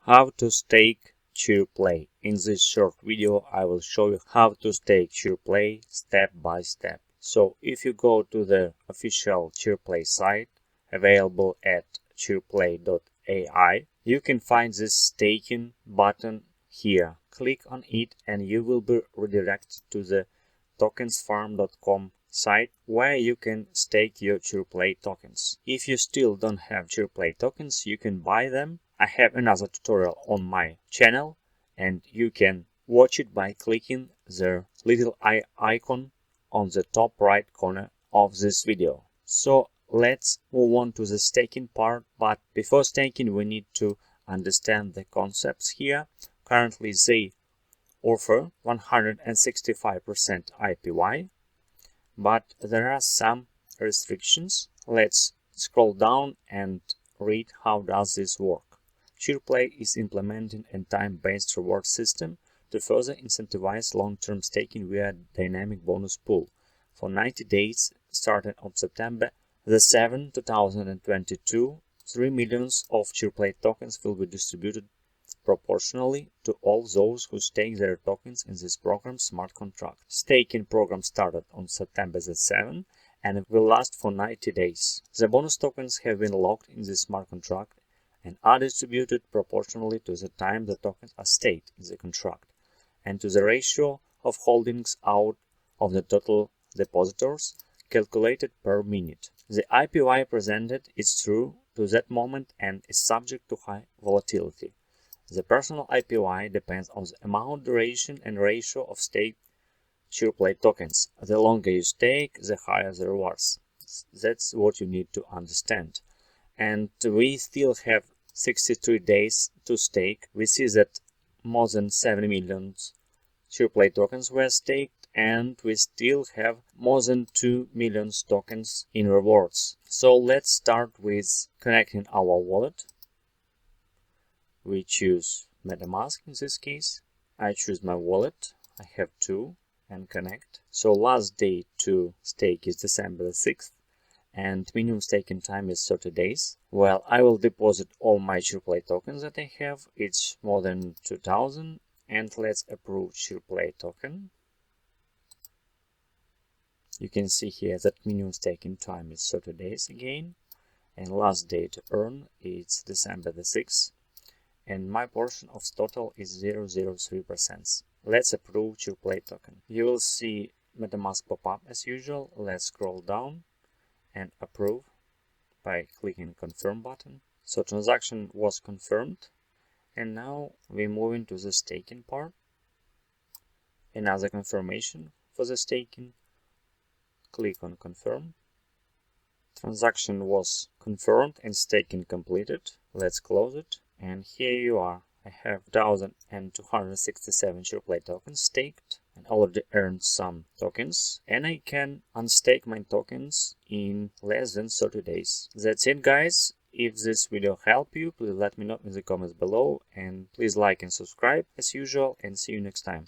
How to stake Chirpley. In this short video I will show you how to stake Chirpley step by step. So if you go to the official Chirpley site available at chirpley.ai, you can find this staking button here. Click on it and you will be redirected to the Tokensfarm.com site where you can stake your Chirpley tokens. If you still don't have Chirpley tokens, you can buy them. I have another tutorial on my channel and you can watch it by clicking the little icon on the top right corner of this video. So let's move on to the staking part, but before staking we need to understand the concepts here. Currently they offer 165% APY, but there are some restrictions. Let's scroll down and read how does this work. Chirpley is implementing a time-based reward system to further incentivize long-term staking via dynamic bonus pool. For 90 days, starting on September the 7th, 2022, 3 million of Chirpley tokens will be distributed proportionally to all those who stake their tokens in this program's smart contract. Staking program started on September the 7th and it will last for 90 days. The bonus tokens have been locked in the smart contract and are distributed proportionally to the time the tokens are staked in the contract and to the ratio of holdings out of the total depositors calculated per minute. The APY presented is true to that moment and is subject to high volatility. The personal APY depends on the amount, duration, and ratio of staked Chirpley tokens. The longer you stake, the higher the rewards. That's what you need to understand. And we still have 63 days to stake. We see that more than 7 million Chirpley tokens were staked and we still have more than 2 million tokens in rewards. So let's start with connecting our wallet. We choose Metamask in this case. I choose my wallet. I have two and connect. So last day to stake is December the 6th and minimum staking time is 30 days. Well, I will deposit all my Chirpley tokens that I have. It's more than 2000 and let's approve Chirpley token. You can see here that minimum staking time is 30 days again and last day to earn is December the 6th. And my portion of total is 0.03%. Let's approve Chirpley token. You will see Metamask pop up as usual. Let's scroll down and approve by clicking confirm button. So transaction was confirmed and now we move into the staking part. Another confirmation for the staking. Click on confirm. Transaction was confirmed and staking completed. Let's close it. And here you are. I have 1,267 Chirpley tokens staked and already earned some tokens. And I can unstake my tokens in less than 30 days. That's it, guys. If this video helped you, please let me know in the comments below. And please like and subscribe as usual. And see you next time.